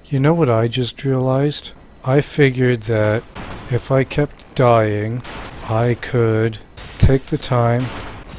You know what I just realized? I figured that if I kept dying, I could take the time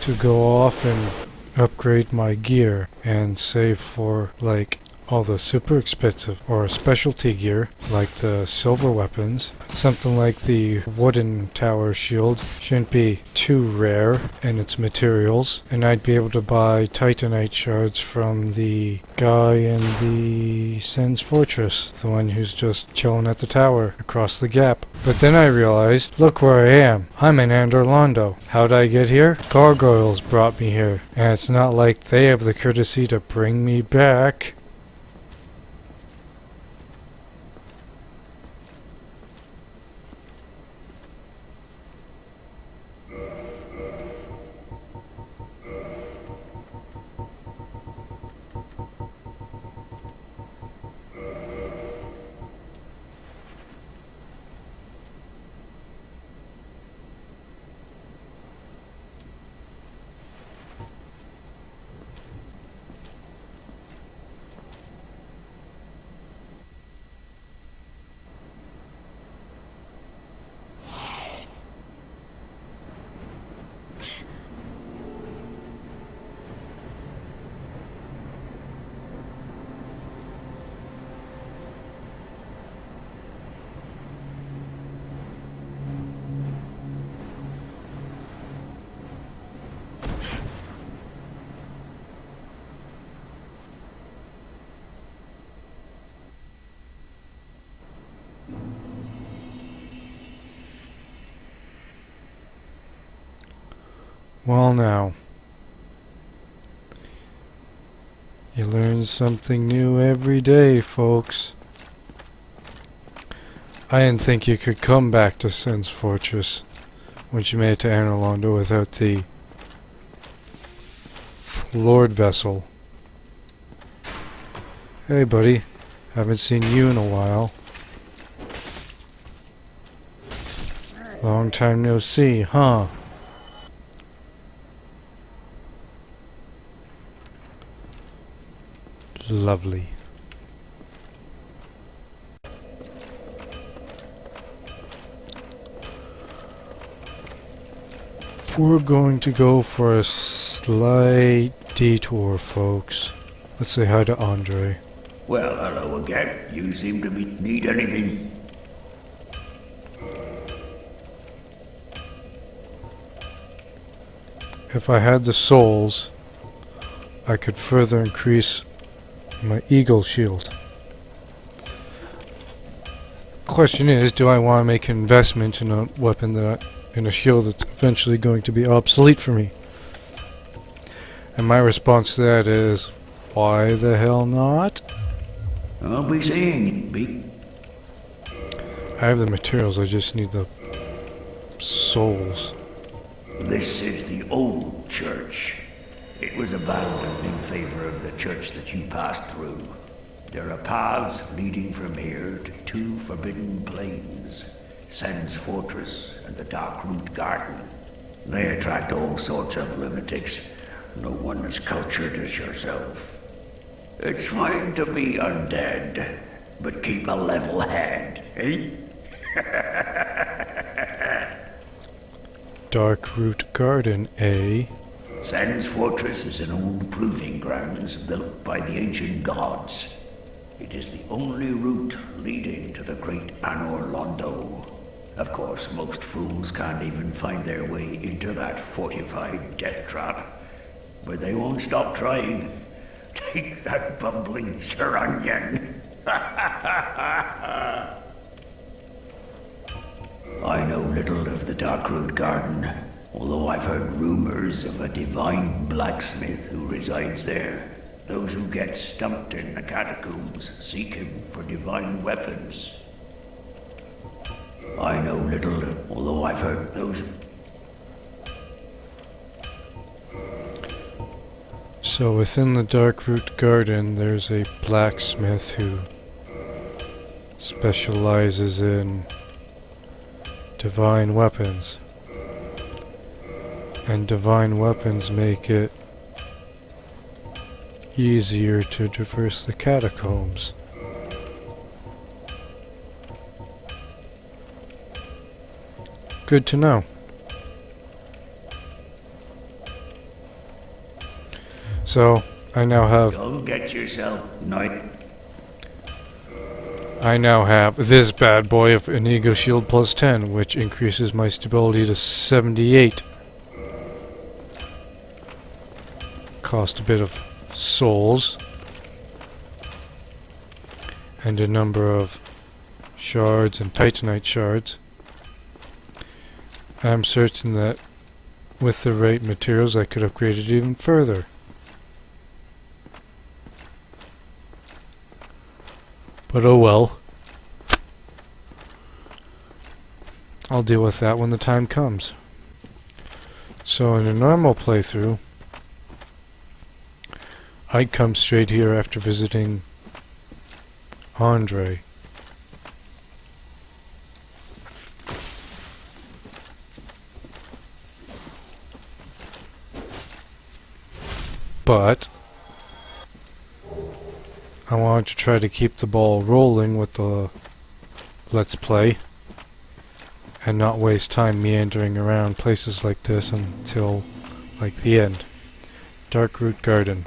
to go off and upgrade my gear and save for like all the super expensive or specialty gear like the silver weapons. Something like the wooden tower shield shouldn't be too rare in its materials, and I'd be able to buy titanite shards from the guy in the Sen's Fortress, the one who's just chilling at the tower across the gap. But then I realized, look where I am. I'm in Anor Londo. How'd I get here? Gargoyles brought me here, and it's not like they have the courtesy to bring me back. Well now, you learn something new every day, folks. I didn't think you could come back to Sen's Fortress once you made it to Anor Londo without the Lord vessel. Hey buddy, haven't seen you in a while. Long time no see, huh? Lovely. We're going to go for a slight detour, folks. Let's say hi to Andre. Well, hello again. You seem to need anything. If I had the souls, I could further increase my eagle shield. Question is, do I want to make an investment in a weapon in a shield that's eventually going to be obsolete for me? And my response to that is, why the hell not? I'll be seeing it, B. I have the materials, I just need the souls. This is the old church. It was abandoned in favor of the church that you passed through. There are paths leading from here to two forbidden plains, Sen's Fortress and the Darkroot Garden. They attract all sorts of lunatics, no one as cultured as yourself. It's fine to be undead, but keep a level head, eh? Darkroot Garden, eh? Sen's Fortress is an old proving grounds built by the ancient gods. It is the only route leading to the great Anor Londo. Of course, most fools can't even find their way into that fortified death trap, but they won't stop trying. Take that bumbling Sir Onion. I know little of the Darkroot Garden, although I've heard rumors of a divine blacksmith who resides there. Those who get stumped in the catacombs seek him for divine weapons. I know little, although I've heard those... So within the Darkroot Garden, there's a blacksmith who specializes in divine weapons. And divine weapons make it easier to traverse the catacombs. good to know. So, I now have Don't get yourself night. I now have this bad boy of an Ego Shield plus 10, which increases my stability to 78. Cost a bit of souls. And a number of shards and titanite shards. I'm certain that with the right materials I could upgrade it even further. But oh well. I'll deal with that when the time comes. So in a normal playthrough, I'd come straight here after visiting Andre. But I wanted to try to keep the ball rolling with the Let's Play and not waste time meandering around places like this until like the end. Darkroot Garden.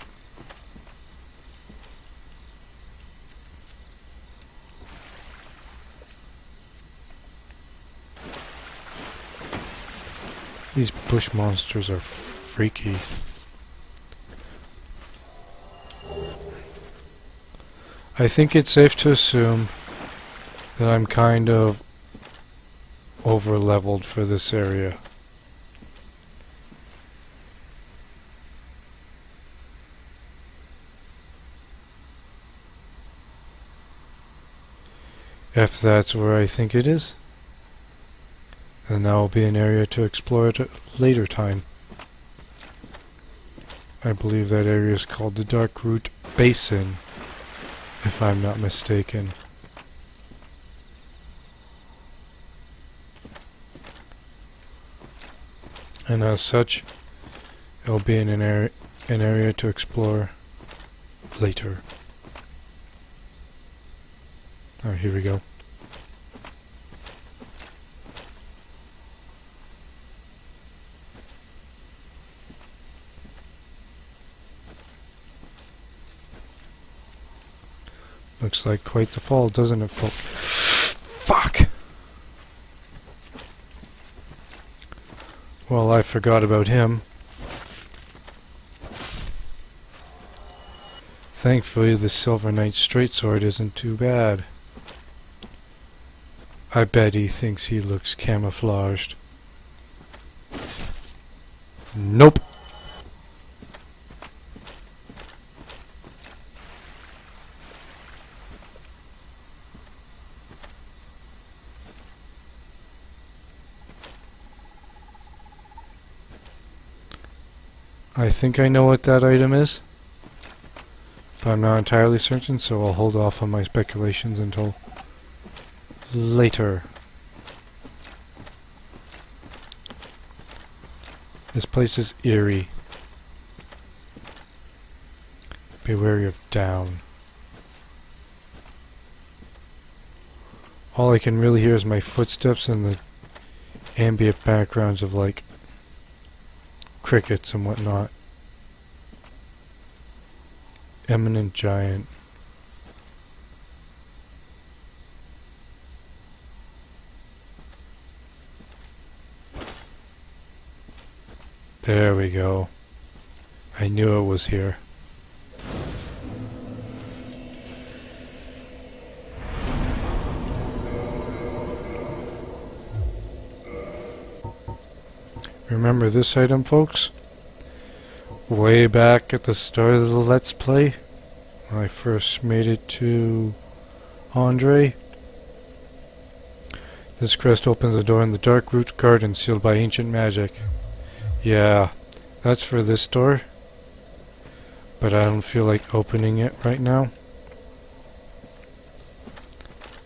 These bush monsters are freaky. I think it's safe to assume that I'm kind of over-leveled for this area. If that's where I think it is, then that will be an area to explore at a later time. I believe that area is called the Darkroot Basin, if I'm not mistaken. And as such, it'll be in an area to explore later. Oh, here we go. Looks like quite the fall, doesn't it, folk? Fuck! Well, I forgot about him. Thankfully, the Silver Knight straight sword isn't too bad. I bet he thinks he looks camouflaged. Nope. I think I know what that item is, but I'm not entirely certain, so I'll hold off on my speculations until later. This place is eerie. Be wary of down. All I can really hear is my footsteps and the ambient backgrounds of like crickets and whatnot. Eminent Giant. There we go. I knew it was here. Remember this item, folks? Way back at the start of the Let's Play, when I first made it to Andre. This crest opens the door in the Darkroot Garden sealed by ancient magic. Yeah, that's for this door. But I don't feel like opening it right now.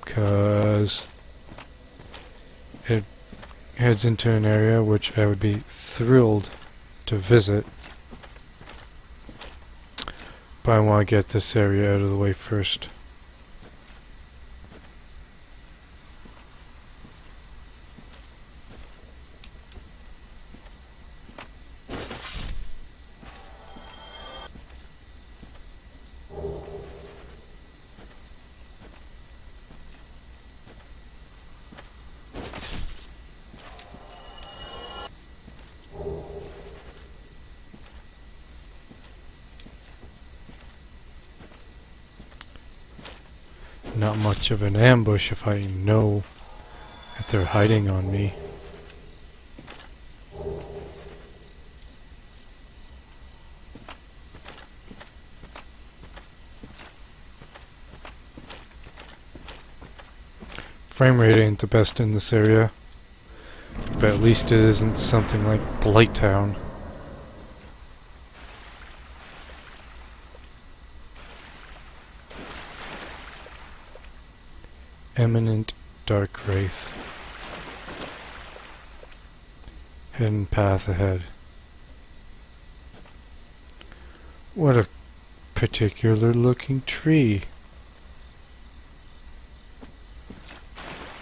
Because it heads into an area which I would be thrilled to visit. But I want to get this area out of the way first. not much of an ambush if I know that they're hiding on me. Frame rate ain't the best in this area, but at least it isn't something like Blighttown. Eminent Dark Wraith. Hidden path ahead. What a particular looking tree.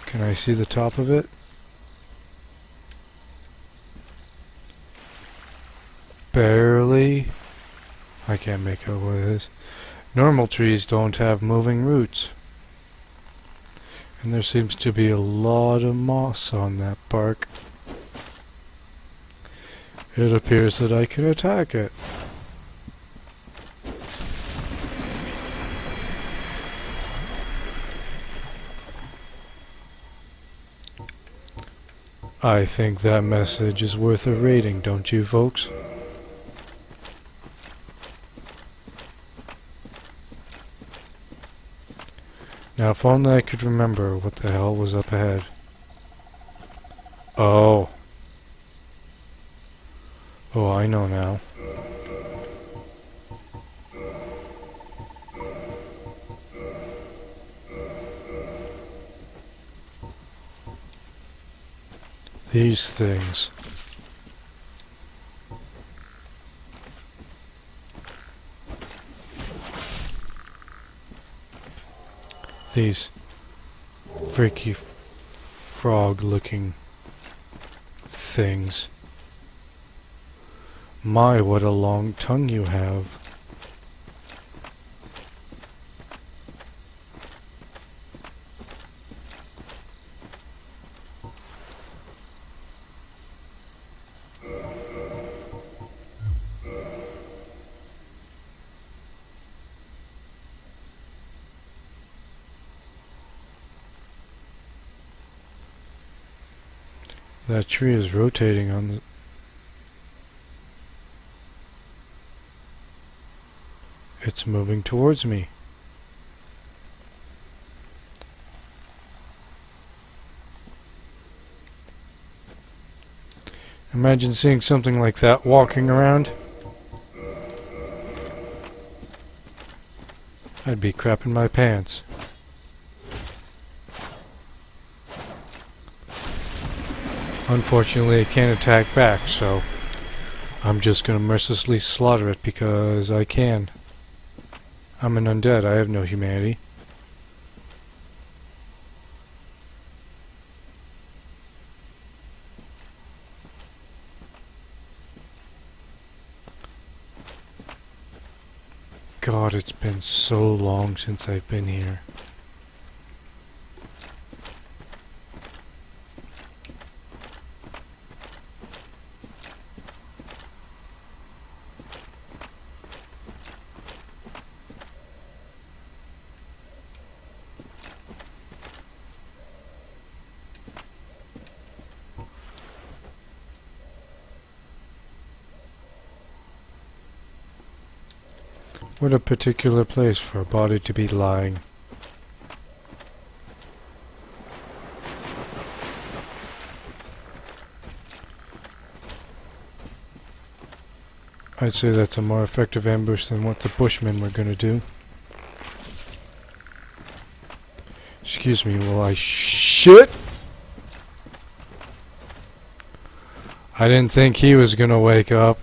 Can I see the top of it? Barely. I can't make out what it is. Normal trees don't have moving roots. And there seems to be a lot of moss on that bark. It appears that I can attack it. I think that message is worth a rating, don't you folks? Now if only I could remember what the hell was up ahead. Oh. Oh, I know now. These things. These freaky frog-looking things. My, what a long tongue you have. That tree is rotating on the... It's moving towards me. Imagine seeing something like that walking around. I'd be crapping my pants. Unfortunately, it can't attack back, so I'm just gonna mercilessly slaughter it because I can. I'm an undead, I have no humanity. God, it's been so long since I've been here. What a particular place for a body to be lying. I'd say that's a more effective ambush than what the Bushmen were gonna do. Excuse me while I shit! I didn't think he was gonna wake up.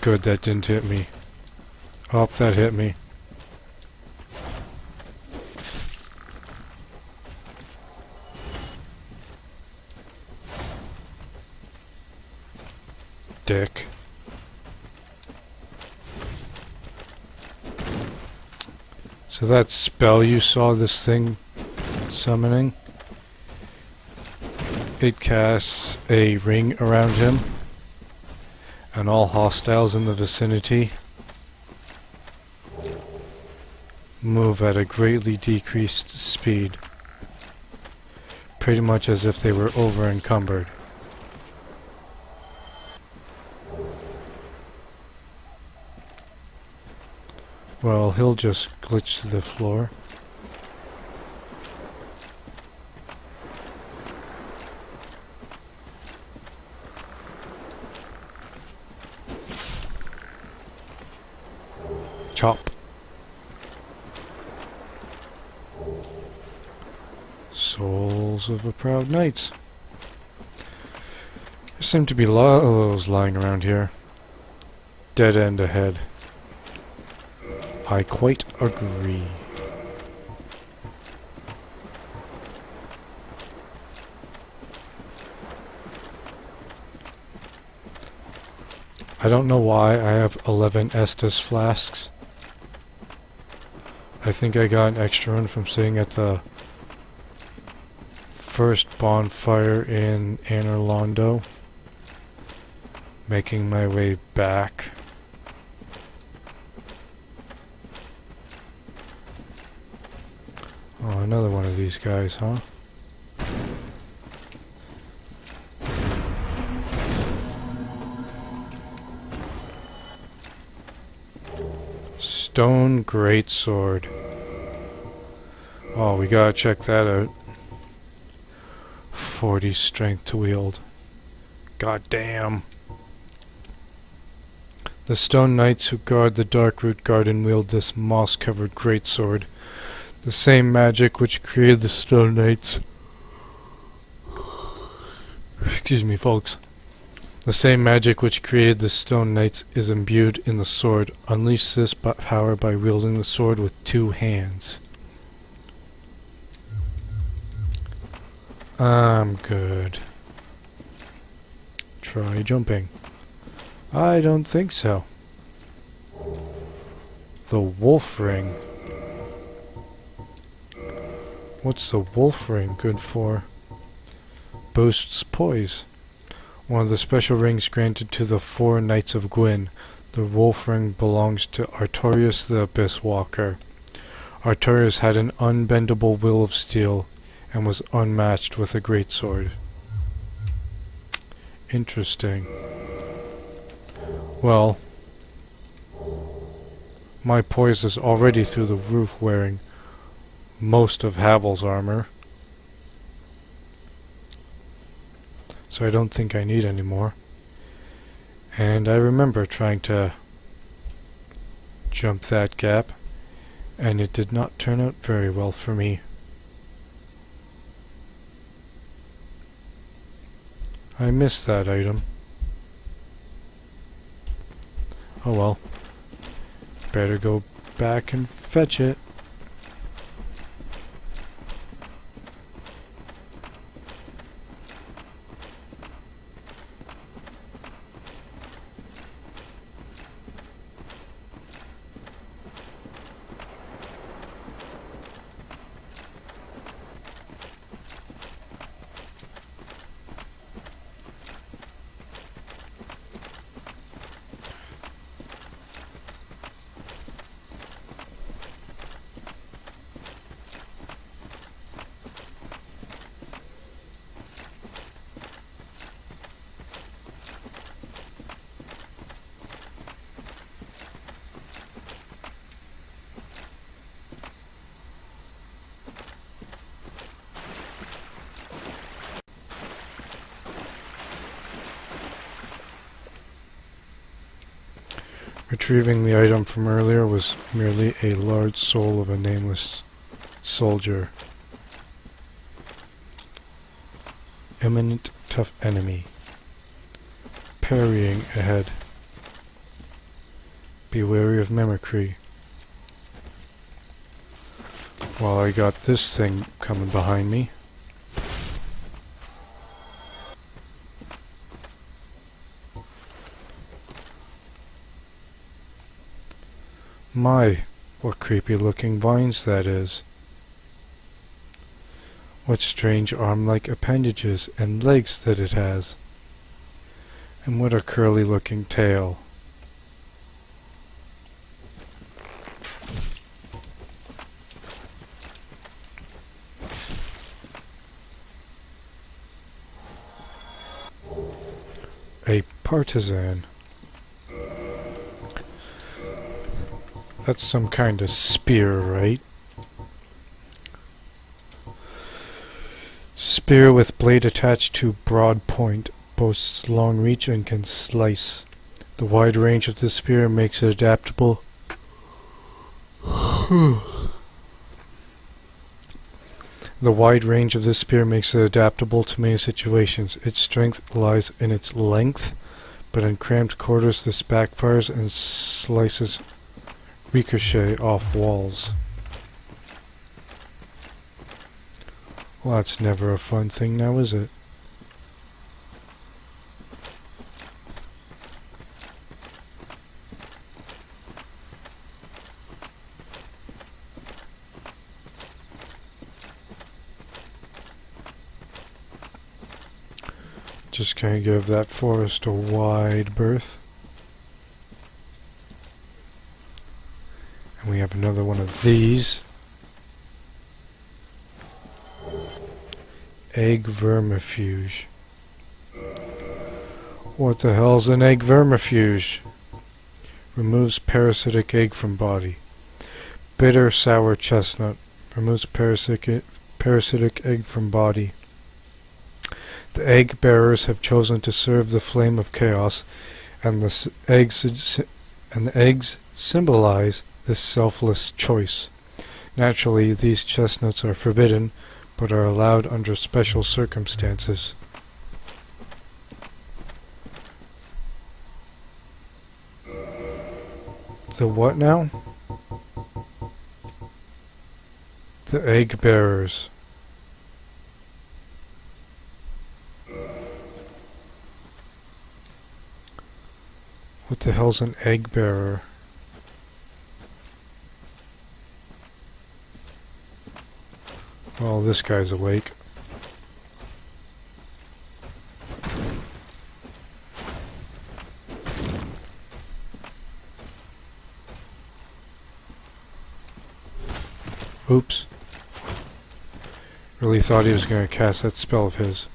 Good, that didn't hit me. Oh, that hit me. Dick. So that spell you saw this thing summoning, it casts a ring around him and all hostiles in the vicinity move at a greatly decreased speed, pretty much as if they were over encumbered. Well, he'll just glitch to the floor. Chop. Souls of a proud knight. There seem to be a lot of those lying around here. Dead end ahead. I quite agree. I don't know why I have 11 Estus flasks. I think I got an extra one from sitting at the first bonfire in Anor Londo, making my way back. Oh, another one of these guys, huh? Stone Greatsword. Oh, we gotta check that out. 40 strength to wield. God damn. The stone knights who guard the Darkroot garden wield this moss-covered greatsword. The same magic which created the stone knights. Excuse me, folks. The same magic which created the stone knights is imbued in the sword. Unleash this power by wielding the sword with 2 hands. I'm good. Try jumping. I don't think so. The wolf ring. What's the wolf ring good for? Boasts poise. One of the special rings granted to the 4 Knights of Gwyn. The wolf ring belongs to Artorius the Bushwacker. Artorius had an unbendable will of steel and was unmatched with a greatsword. Interesting. Well, my poise is already through the roof wearing most of Havel's armor, so I don't think I need any more. And I remember trying to jump that gap, and it did not turn out very well for me. I missed that item. Oh well. Better go back and fetch it. Retrieving the item from earlier was merely a large soul of a nameless soldier. Imminent tough enemy. Parrying ahead. Be wary of mimicry. While I got this thing coming behind me. My, what creepy looking vines that is. What strange arm-like appendages and legs that it has. And what a curly looking tail. A partisan. That's some kind of spear, right? Spear with blade attached to broad point. Boasts long reach and can slice. The wide range of this spear makes it adaptable. The wide range of this spear makes it adaptable to many situations. Its strength lies in its length, but in cramped quarters this backfires and slices ricochet off walls. Well, that's never a fun thing now, is it? Just gonna give that forest a wide berth. And we have another one of these. Egg vermifuge. What the hell's an egg vermifuge? Removes parasitic egg from body. Bitter sour chestnut. Removes parasitic egg from body. The egg bearers have chosen to serve the flame of chaos, and the eggs symbolize this selfless choice. Naturally, these chestnuts are forbidden, but are allowed under special circumstances. The what now? The egg bearers. What the hell's an egg bearer? Well, this guy's awake. Oops. Really thought he was going to cast that spell of his.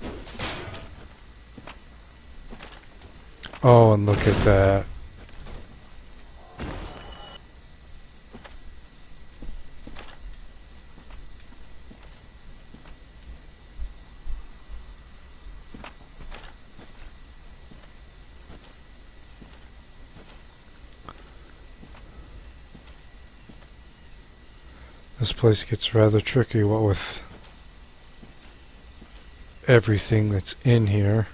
Oh, and look at that. This place gets rather tricky, what with everything that's in here.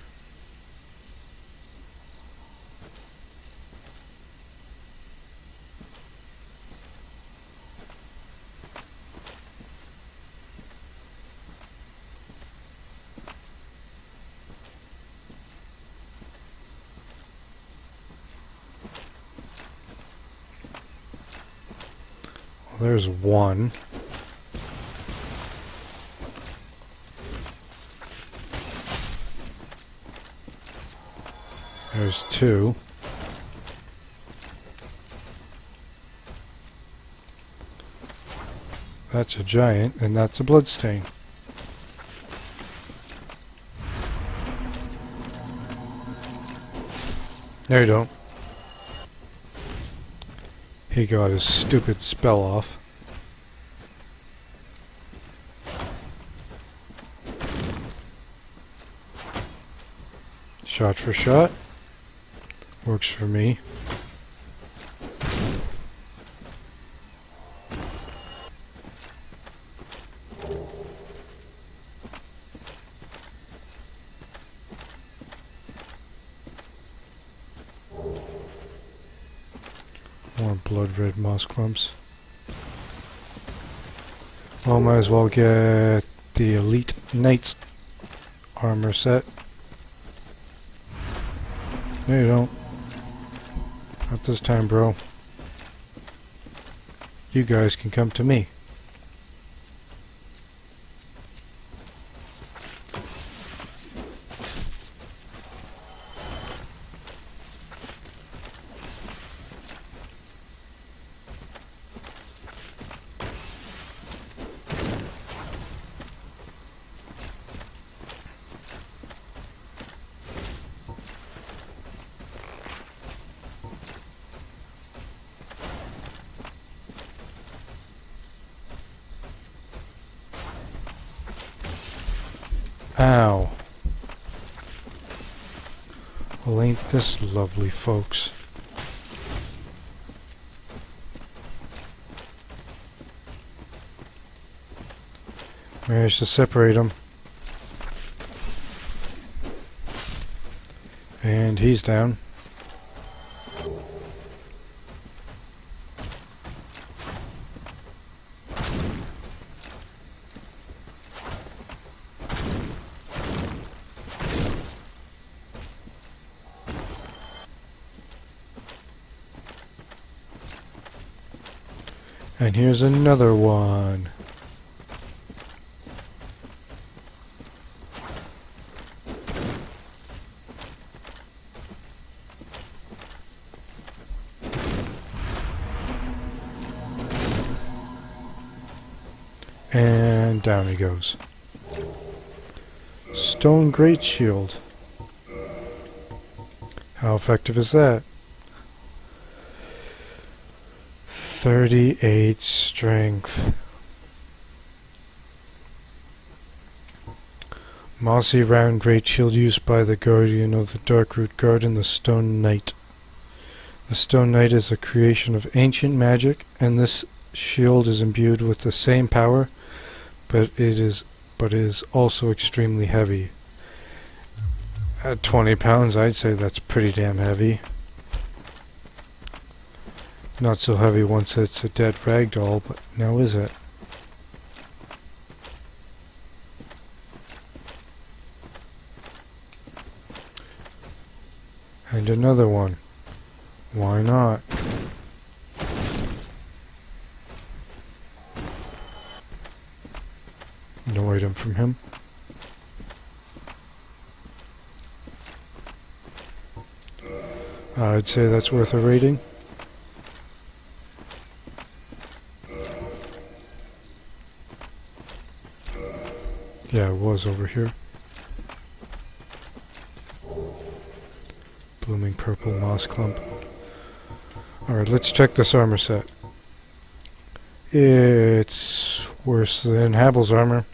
There's one. There's two. That's a giant, and that's a bloodstain. There you don't. He got his stupid spell off. Shot for shot. Works for me. More blood red moss clumps. Well, might as well get the Elite Knight's armor set. No, you don't. Not this time, bro. You guys can come to me. Ow. Well, ain't this lovely, folks. Managed to separate them. And he's down. And here's another one. And down he goes. Stone Great Shield. How effective is that? 38 strength. Mossy round great shield used by the guardian of the Darkroot Garden, the Stone Knight. The Stone Knight is a creation of ancient magic, and this shield is imbued with the same power, but it is also extremely heavy. At 20 pounds, I'd say that's pretty damn heavy. Not so heavy once it's a dead ragdoll, but now is it? And another one. Why not? No item from him. I'd say that's worth a rating. Yeah, it was over here. Blooming purple moss clump. Alright, let's check this armor set. It's worse than Havel's armor.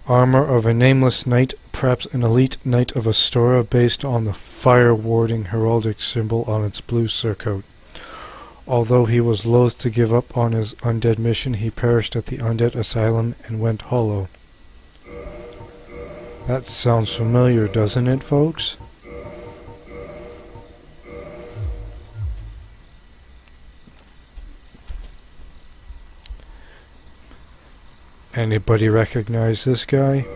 Armor of a nameless knight, perhaps an elite knight of Astora, based on the fire-warding heraldic symbol on its blue surcoat. Although he was loath to give up on his undead mission, he perished at the undead asylum and went hollow. That sounds familiar, doesn't it, folks? Anybody recognize this guy?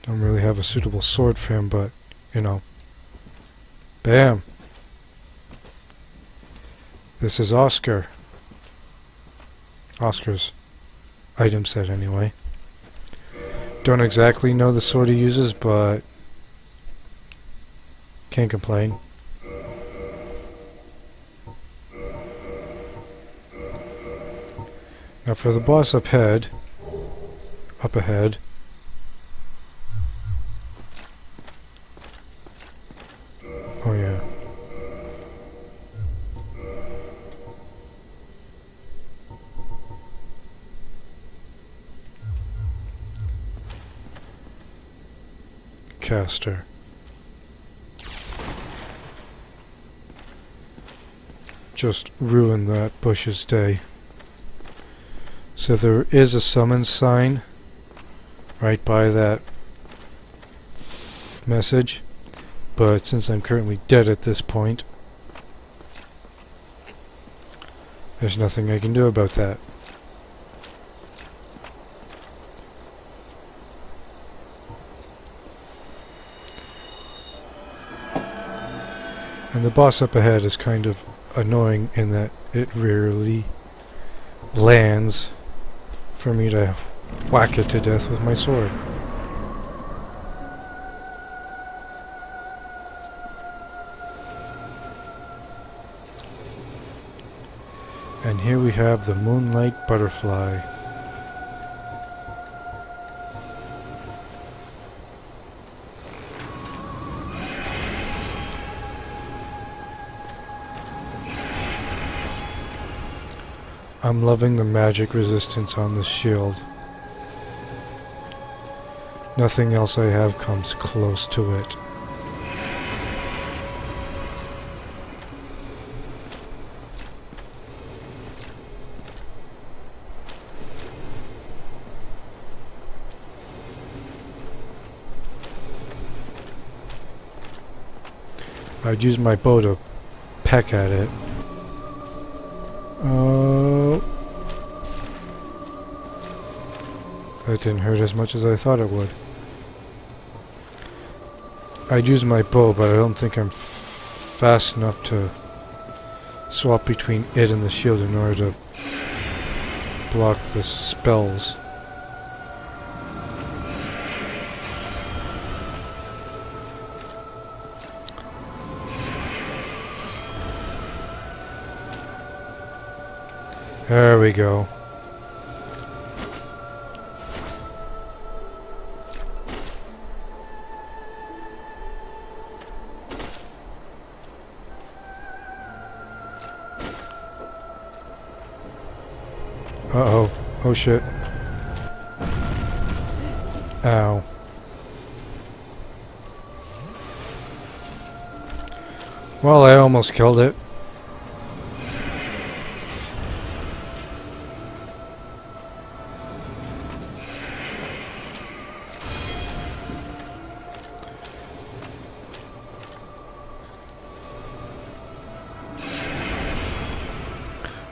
Don't really have a suitable sword for him, but, you know. Bam! This is Oscar. Oscar's item set, anyway. Don't exactly know the sword he uses, but can't complain. Now for the boss up ahead. Oh yeah. Caster. Just ruined that Bush's day. So there is a summons sign right by that message, but since I'm currently dead at this point, there's nothing I can do about that. And the boss up ahead is kind of annoying in that it rarely lands for me to whack it to death with my sword. And here we have the Moonlight Butterfly. I'm loving the magic resistance on this shield. Nothing else I have comes close to it. I'd use my bow to peck at it. Oh. That didn't hurt as much as I thought it would. I'd use my bow, but I don't think I'm fast enough to swap between it and the shield in order to block the spells. There we go. Uh-oh. Oh shit. Ow. Well, I almost killed it.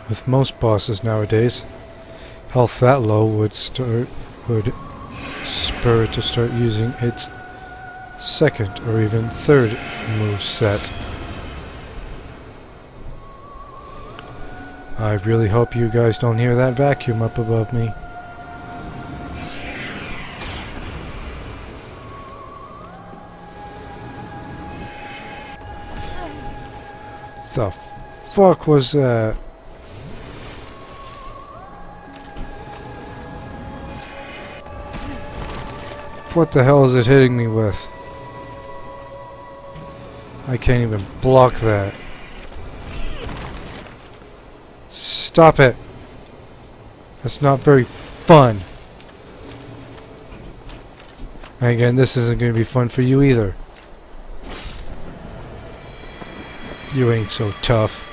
With most bosses nowadays, health that low would spur it to start using its second or even third move set. I really hope you guys don't hear that vacuum up above me. The fuck was that? What the hell is it hitting me with? I can't even block that. Stop it! That's not very fun. And again, this isn't going to be fun for you either. You ain't so tough.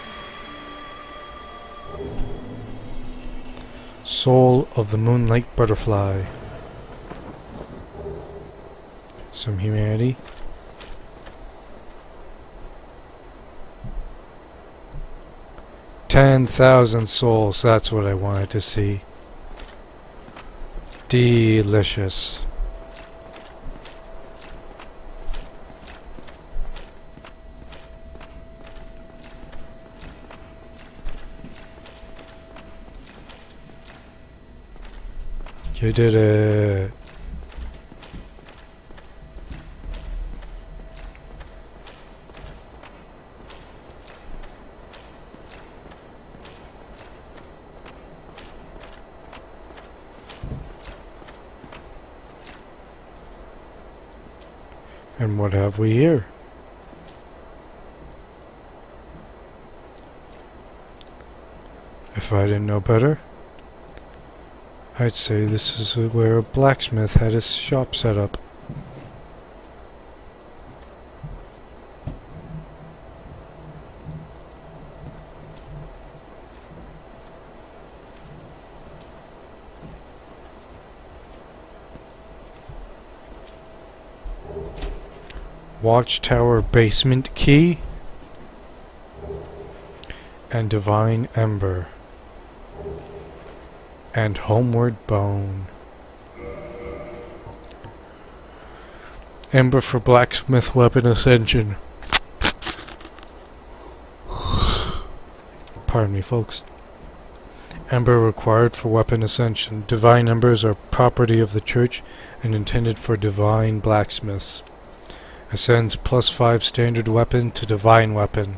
Soul of the Moonlight Butterfly. Some humanity. $10,000 souls, that's what I wanted to see. Delicious. You did it. And what have we here? If I didn't know better, I'd say this is where a blacksmith had his shop set up. Watchtower basement key and divine ember and homeward bone. Ember for blacksmith weapon ascension. Pardon me, folks. Ember required for weapon ascension. Divine embers are property of the church and intended for divine blacksmiths. Ascends +5 standard weapon to divine weapon.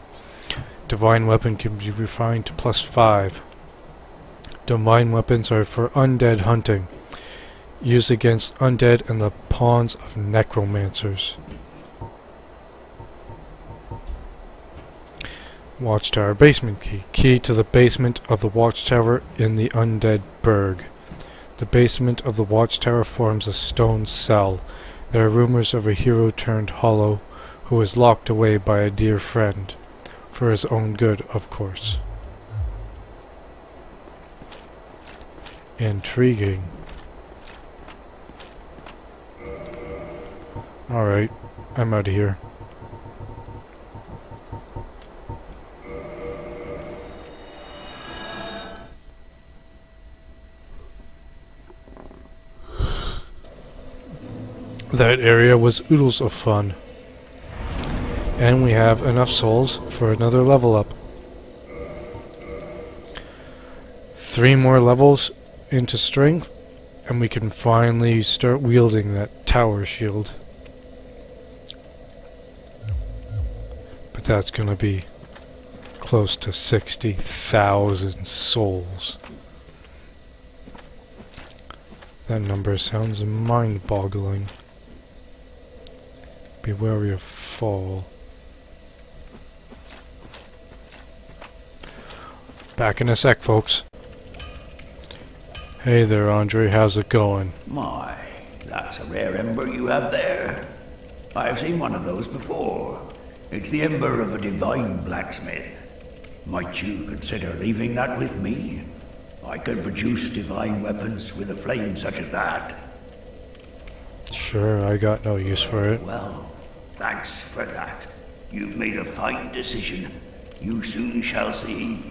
Divine weapon can be refined to +5. Divine weapons are for undead hunting. Used against undead and the pawns of necromancers. Watchtower basement key. Key to the basement of the watchtower in the undead burg. The basement of the watchtower forms a stone cell. There are rumors of a hero turned hollow who was locked away by a dear friend. For his own good, of course. Intriguing. Alright, I'm out of here. That area was oodles of fun. And we have enough souls for another level up. 3 more levels into strength, and we can finally start wielding that tower shield. But that's gonna be close to 60,000 souls. That number sounds mind-boggling. Be wary of fall. Back in a sec, folks. Hey there, Andre. How's it going? My, that's a rare ember you have there. I've seen one of those before. It's the ember of a divine blacksmith. Might you consider leaving that with me? I could produce divine weapons with a flame such as that. Sure, I got no use for it. Well, thanks for that. You've made a fine decision. You soon shall see.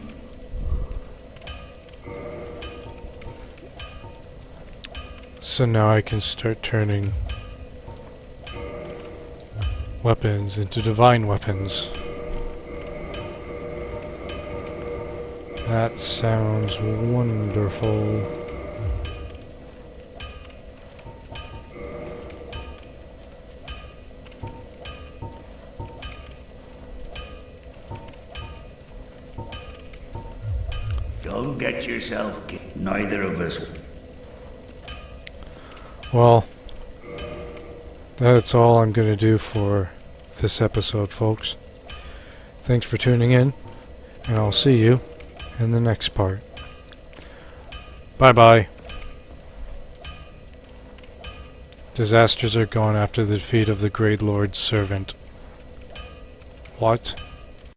So now I can start turning weapons into divine weapons. That sounds wonderful. Don't get yourself killed. Neither of us. Well, that's all I'm going to do for this episode, folks. Thanks for tuning in, and I'll see you in the next part. Bye-bye. Disasters are gone after the defeat of the Great Lord's servant. What?